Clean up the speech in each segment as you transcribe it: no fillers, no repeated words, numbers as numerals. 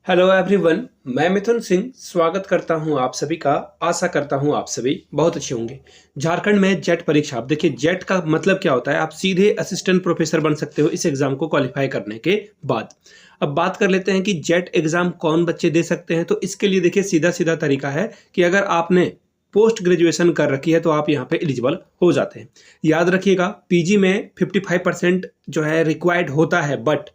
Hello everyone, मैं मिथुन सिंह स्वागत करता हूं आप सभी का। आशा करता हूं आप सभी बहुत अच्छे होंगे। झारखंड में जेट परीक्षा, आप देखिए जेट का मतलब क्या होता है। आप सीधे असिस्टेंट प्रोफेसर बन सकते हो इस एग्जाम को क्वालिफाई करने के बाद। अब बात कर लेते हैं कि जेट एग्जाम कौन बच्चे दे सकते हैं। तो इसके लिए देखिए सीधा सीधा तरीका है कि अगर आपने पोस्ट ग्रेजुएशन कर रखी है तो आप यहाँ पे एलिजिबल हो जाते हैं। याद रखिएगा, पीजी में 55% जो है रिक्वायर्ड होता है, बट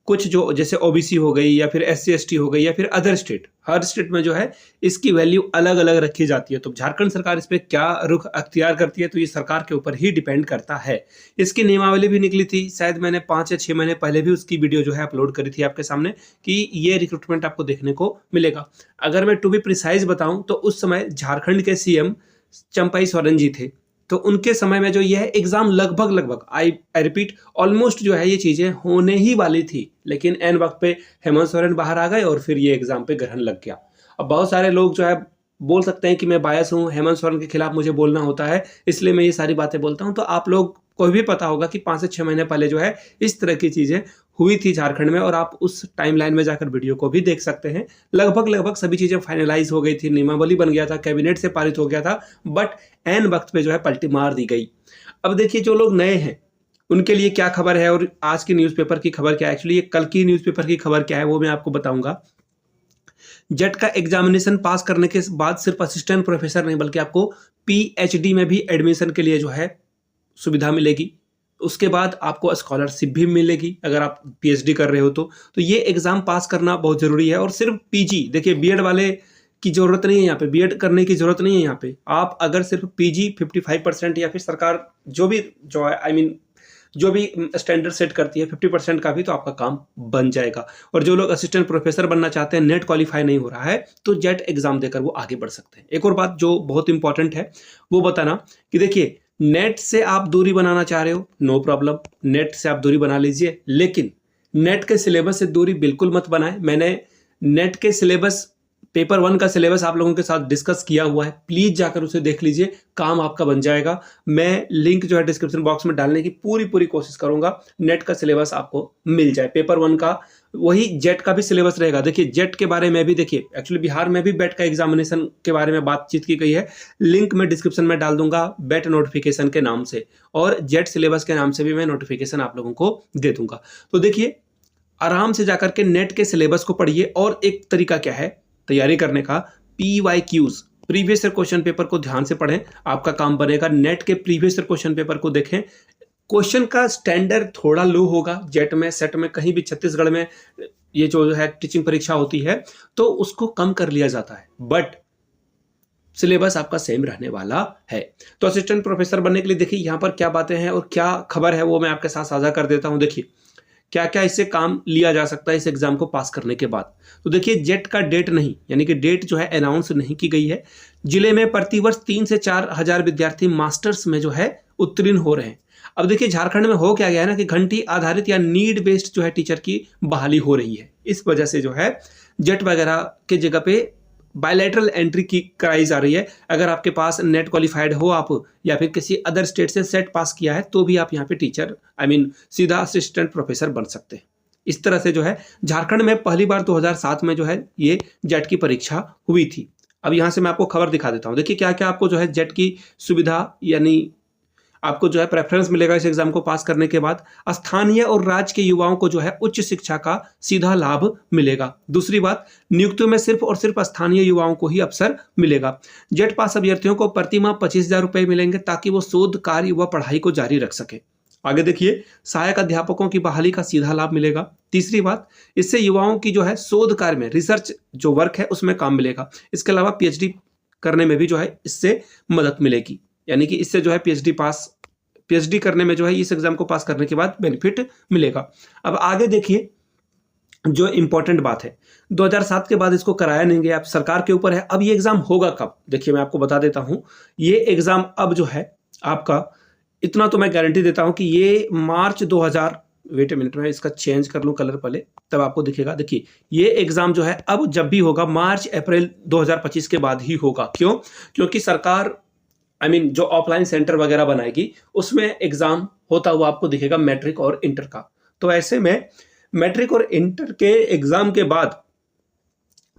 कुछ जो जैसे ओबीसी हो गई या फिर एससी एसटी हो गई या फिर अदर स्टेट, हर स्टेट में जो है इसकी वैल्यू अलग अलग रखी जाती है। तो झारखंड सरकार इस पे क्या रुख अख्तियार करती है तो ये सरकार के ऊपर ही डिपेंड करता है। इसकी नियमावली भी निकली थी, शायद मैंने 5 या 6 महीने पहले भी उसकी वीडियो जो है अपलोड करी थी आपके सामने कि ये रिक्रूटमेंट आपको देखने को मिलेगा। अगर मैं टू बी प्रिसाइज बताऊं तो उस समय झारखंड के सीएम चंपई सोरेन जी थे। तो उनके समय में जो यह एग्जाम लगभग लगभग आई रिपीट ऑलमोस्ट जो है ये चीजें होने ही वाली थी, लेकिन एन वक्त पे हेमंत सोरेन बाहर आ गए और फिर ये एग्जाम पे ग्रहण लग गया। अब बहुत सारे लोग जो है बोल सकते हैं कि मैं बायस हूँ, हेमंत सोरेन के खिलाफ मुझे बोलना होता है इसलिए मैं ये सारी बातें बोलता हूँ। तो आप लोग को भी पता होगा कि 5 से 6 महीने पहले जो है इस तरह की चीजें हुई थी झारखंड में, और आप उस टाइमलाइन में जाकर वीडियो को भी देख सकते हैं। लगभग लगभग सभी चीजें फाइनलाइज हो गई थी, नियमावली बन गया था, कैबिनेट से पारित हो गया था, बट एन वक्त पे जो है पलटी मार दी गई। अब देखिए जो लोग नए हैं उनके लिए क्या खबर है और आज की न्यूज़पेपर की खबर क्या है, एक्चुअली ये कल की न्यूज़पेपर की खबर क्या है वो मैं आपको बताऊंगा। जेट का एग्जामिनेशन पास करने के बाद सिर्फ असिस्टेंट प्रोफेसर नहीं बल्कि आपको पीएचडी में भी एडमिशन के लिए जो है सुविधा मिलेगी। उसके बाद आपको स्कॉलरशिप भी मिलेगी अगर आप पीएचडी कर रहे हो तो ये एग्जाम पास करना बहुत जरूरी है। और सिर्फ पीजी, देखिए बीएड वाले की जरूरत नहीं है यहाँ पे, बीएड करने की जरूरत नहीं है यहाँ पे। आप अगर सिर्फ पीजी 55% या फिर सरकार जो भी जो है जो भी स्टैंडर्ड सेट करती है 50% का भी, तो आपका काम बन जाएगा। और जो लोग असिस्टेंट प्रोफेसर बनना चाहते हैं, नेट क्वालिफाई नहीं हो रहा है, तो जेट एग्जाम देकर वो आगे बढ़ सकते हैं। एक और बात जो बहुत इंपॉर्टेंट है वो बताना कि देखिए नेट से आप दूरी बनाना चाह रहे हो, नो प्रॉब्लम, नेट से आप दूरी बना लीजिए, लेकिन नेट के सिलेबस से दूरी बिल्कुल मत बनाए। मैंने नेट के सिलेबस पेपर 1 का सिलेबस आप लोगों के साथ डिस्कस किया हुआ है, प्लीज जाकर उसे देख लीजिए, काम आपका बन जाएगा। मैं लिंक जो है डिस्क्रिप्शन बॉक्स में डालने की पूरी कोशिश करूंगा, नेट का सिलेबस आपको मिल जाए। पेपर 1 का वही जेट का भी सिलेबस रहेगा। देखिए जेट के बारे में भी देखिए, एक्चुअली बिहार में भी बेट का एग्जामिनेशन के बारे में बातचीत की गई है, लिंक मैं डिस्क्रिप्शन में डाल दूंगा बेट नोटिफिकेशन के नाम से, और जेट सिलेबस के नाम से भी मैं नोटिफिकेशन आप लोगों को दे दूंगा। तो देखिए आराम से जाकर के नेट के सिलेबस को पढ़िए। और एक तरीका क्या है तैयारी करने का, PYQs previous year question paper को ध्यान से पढ़ें, आपका काम बनेगा। नेट के प्रीवियस ईयर क्वेश्चन पेपर को देखें, क्वेश्चन का स्टैंडर्ड थोड़ा लो होगा जेट में, सेट में, कहीं भी छत्तीसगढ़ में ये जो है टीचिंग परीक्षा होती है तो उसको कम कर लिया जाता है, बट सिलेबस आपका सेम रहने वाला है। तो असिस्टेंट प्रोफेसर बनने के लिए देखिए यहाँ पर क्या बातें हैं और क्या खबर है वो मैं आपके साथ साझा कर देता हूँ। देखिए क्या क्या इससे काम लिया जा सकता है इस एग्जाम को पास करने के बाद। तो देखिए जेट का डेट नहीं, यानी कि डेट जो है अनाउंस नहीं की गई है। जिले में प्रतिवर्ष 3 से 4 हजार विद्यार्थी मास्टर्स में जो है उत्तीर्ण हो रहे हैं। अब देखिए झारखंड में हो क्या गया है ना कि घंटी आधारित या नीड बेस्ड जो है टीचर की बहाली हो रही है। इस वजह से जो है जेट वगैरह के जगह पे बायलैटरल एंट्री की कराई जा रही है। अगर आपके पास नेट क्वालिफाइड हो आप, या फिर किसी अदर स्टेट से सेट पास किया है, तो भी आप यहाँ पे टीचर सीधा असिस्टेंट प्रोफेसर बन सकते हैं। इस तरह से जो है झारखंड में पहली बार 2007 में जो है ये जेट की परीक्षा हुई थी। अब यहाँ से मैं आपको खबर दिखा देता हूँ। देखिए क्या क्या आपको जो है जेट की सुविधा, यानी आपको जो है प्रेफरेंस मिलेगा इस एग्जाम को पास करने के बाद। स्थानीय और राज्य के युवाओं को जो है उच्च शिक्षा का सीधा लाभ मिलेगा। दूसरी बात, नियुक्तियों में सिर्फ और सिर्फ स्थानीय युवाओं को ही अवसर मिलेगा। जेट पास अभ्यर्थियों को प्रति माह 25,000 रुपए मिलेंगे ताकि वो शोध कार्य व पढ़ाई को जारी रख सके। आगे देखिए, सहायक अध्यापकों की बहाली का सीधा लाभ मिलेगा। तीसरी बात, इससे युवाओं की जो है शोध कार्य में, रिसर्च जो वर्क है उसमें काम मिलेगा। इसके अलावा पीएचडी करने में भी जो है इससे मदद मिलेगी, यानी कि इससे जो है पीएचडी करने में जो है इस एग्जाम को पास करने के बाद बेनिफिट मिलेगा। अब आगे देखिए जो इंपॉर्टेंट बात है, 2007 के बाद इसको कराया नहीं गया, अब सरकार के ऊपर है। अब ये एग्जाम होगा कब, देखिए मैं आपको बता देता हूं। ये एग्जाम अब जो है आपका, इतना तो मैं गारंटी देता हूं कि ये मार्च 2000, वेट ए मिनट में इसका चेंज कर लूं कलर पहले, तब आपको दिखेगा। देखिए ये एग्जाम जो है अब जब भी होगा मार्च अप्रैल 2025 के बाद ही होगा। क्यों? क्योंकि सरकार जो ऑफलाइन सेंटर वगैरह बनाएगी उसमें एग्जाम होता हुआ आपको दिखेगा मैट्रिक और इंटर का। तो ऐसे में मैट्रिक और इंटर के एग्जाम के बाद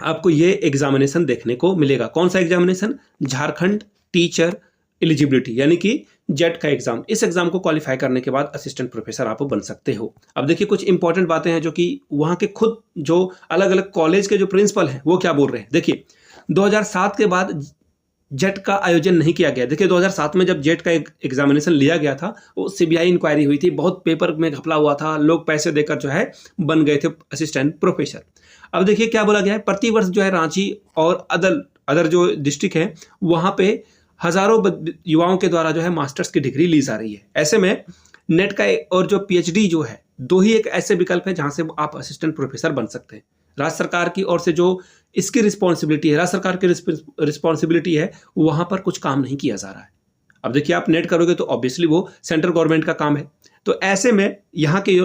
आपको ये एग्जामिनेशन देखने को मिलेगा। कौन सा एग्जामिनेशन? झारखंड टीचर एलिजिबिलिटी, यानी कि जेट का एग्जाम। इस एग्जाम को क्वालिफाई करने के बाद असिस्टेंट प्रोफेसर आप बन सकते हो। अब देखिए कुछ इंपॉर्टेंट बातें हैं जो कि वहाँ के खुद जो अलग अलग कॉलेज के जो प्रिंसिपल हैं वो क्या बोल रहे हैं। देखिए 2007 के बाद जेट का आयोजन नहीं किया गया। देखिए 2007 में जब जेट का एग्जामिनेशन लिया गया था, वो सीबीआई इंक्वायरी हुई थी, बहुत पेपर में घपला हुआ था, लोग पैसे देकर जो है बन गए थे असिस्टेंट प्रोफेसर। अब देखिए क्या बोला गया है, प्रतिवर्ष जो है रांची और अदर जो डिस्ट्रिक्ट है वहाँ पे हजारों युवाओं के द्वारा जो है मास्टर्स की डिग्री ली जा रही है। ऐसे में नेट का और जो पीएचडी जो है, दो ही एक ऐसे विकल्प है जहां से आप असिस्टेंट प्रोफेसर बन सकते हैं। राज्य सरकार की ओर से जो इसकी रिस्पॉन्सिबिलिटी है, राज्य सरकार की रिस्पॉन्सिबिलिटी है, वहां पर कुछ काम नहीं किया जा रहा है। अब देखिए आप नेट करोगे तो ऑब्वियसली वो सेंट्रल गवर्नमेंट का काम है। तो ऐसे में यहाँ के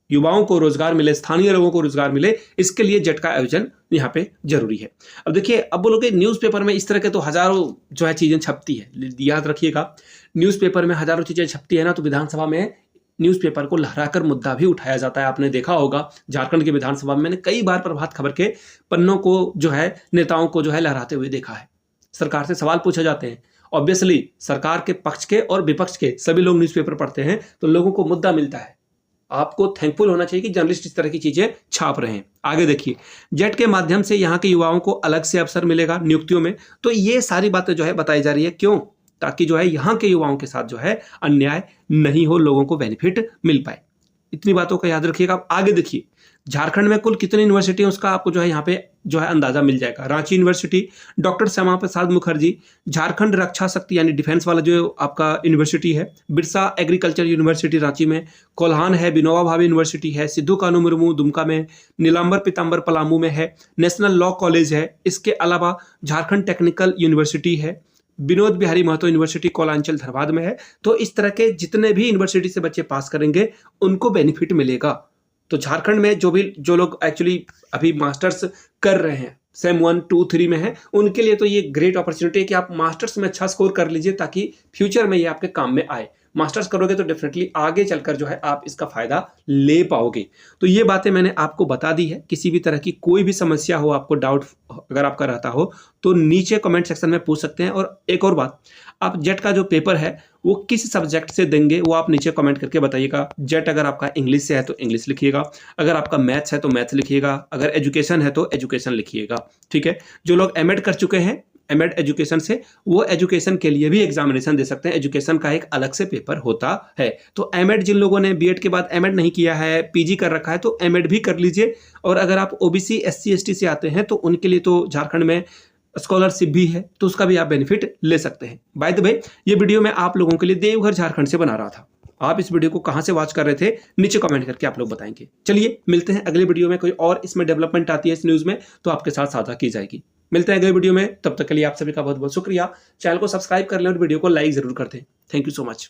युवाओं को रोजगार मिले, स्थानीय लोगों को रोजगार मिले, इसके लिए जेट का आयोजन यहाँ पे जरूरी है। अब देखिए अब बोलोगे न्यूज़पेपर में इस तरह के तो हजारों जो है चीजें छपती है। याद रखिएगा न्यूज़पेपर में हजारों चीजें छपती है ना, तो विधानसभा में न्यूज़पेपर को लहराकर मुद्दा भी उठाया जाता है। आपने देखा होगा झारखंड की विधानसभा में मैंने कई बार प्रभात खबर के पन्नों को जो है नेताओं को जो है लहराते हुए देखा है। सरकार से सवाल पूछे जाते हैं। ऑब्वियसली सरकार के पक्ष के और विपक्ष के सभी लोग न्यूज़पेपर पढ़ते हैं तो लोगों को मुद्दा मिलता है। आपको थैंकफुल होना चाहिए कि जर्नलिस्ट इस तरह की चीजें छाप रहे हैं। आगे देखिए जेट के माध्यम से यहाँ के युवाओं को अलग से अवसर मिलेगा नियुक्तियों में। तो ये सारी बातें जो है बताई जा रही है, क्यों? ताकि जो है यहाँ के युवाओं के साथ जो है अन्याय नहीं हो, लोगों को बेनिफिट मिल पाए। इतनी बातों का याद रखिएगा। आगे देखिए झारखंड में कुल कितनी यूनिवर्सिटी है उसका आपको जो है यहाँ पे जो है अंदाजा मिल जाएगा। रांची यूनिवर्सिटी, डॉक्टर श्यामा प्रसाद मुखर्जी, झारखंड रक्षा शक्ति यानी डिफेंस वाला जो आपका यूनिवर्सिटी है, बिरसा एग्रीकल्चर यूनिवर्सिटी रांची में, कोल्हान है, विनोबा भावे यूनिवर्सिटी है, सिद्धू कानू मुर्मू दुमका में, नीलांबर पीताम्बर पलामू में है, नेशनल लॉ कॉलेज है। इसके अलावा झारखंड टेक्निकल यूनिवर्सिटी है, विनोद बिहारी महतो यूनिवर्सिटी कोलांचल धनबाद में है। तो इस तरह के जितने भी यूनिवर्सिटी से बच्चे पास करेंगे उनको बेनिफिट मिलेगा। तो झारखंड में जो लोग एक्चुअली अभी मास्टर्स कर रहे हैं, सेम 1, 2, 3 में है, उनके लिए तो ये ग्रेट अपॉर्चुनिटी है कि आप मास्टर्स में अच्छा स्कोर कर लीजिए ताकि फ्यूचर में ये आपके काम में आए। मास्टर्स करोगे तो डेफिनेटली आगे चलकर जो है आप इसका फायदा ले पाओगे। तो ये बातें मैंने आपको बता दी है। किसी भी तरह की कोई भी समस्या हो, आपको डाउट अगर आपका रहता हो तो नीचे कमेंट सेक्शन में पूछ सकते हैं। और एक और बात, आप जेट का जो पेपर है वो किस सब्जेक्ट से देंगे वो आप नीचे कमेंट करके बताइएगा। जेट अगर आपका इंग्लिश से है तो इंग्लिश लिखिएगा, अगर आपका मैथ्स है तो मैथ्स लिखिएगा, अगर एजुकेशन है तो एजुकेशन लिखिएगा। ठीक है, जो लोग एमएड कर चुके हैं एमएड एजुकेशन से, वो एजुकेशन के लिए भी एग्जामिनेशन दे सकते हैं। एजुकेशन का एक अलग से पेपर होता है। तो एमएड जिन लोगों ने बीएड के बाद एमएड नहीं किया है, पीजी कर रखा है, तो एमएड भी कर लीजिए। और अगर आप ओबीसी एससी एसटी से आते हैं तो उनके लिए तो झारखंड में स्कॉलरशिप भी है, तो उसका भी आप बेनिफिट ले सकते हैं। बाय द वे ये वीडियो मैं आप लोगों के लिए देवघर झारखंड से बना रहा था। आप इस वीडियो को कहां से वॉच कर रहे थे नीचे कमेंट करके आप लोग बताएंगे। चलिए मिलते हैं अगले वीडियो में। कोई और इसमें डेवलपमेंट आती है इस न्यूज में तो आपके साथ साझा की जाएगी। मिलते हैं अगले वीडियो में, तब तक के लिए आप सभी का बहुत बहुत शुक्रिया। चैनल को सब्सक्राइब कर लें और वीडियो को लाइक जरूर कर दें। Thank you so much.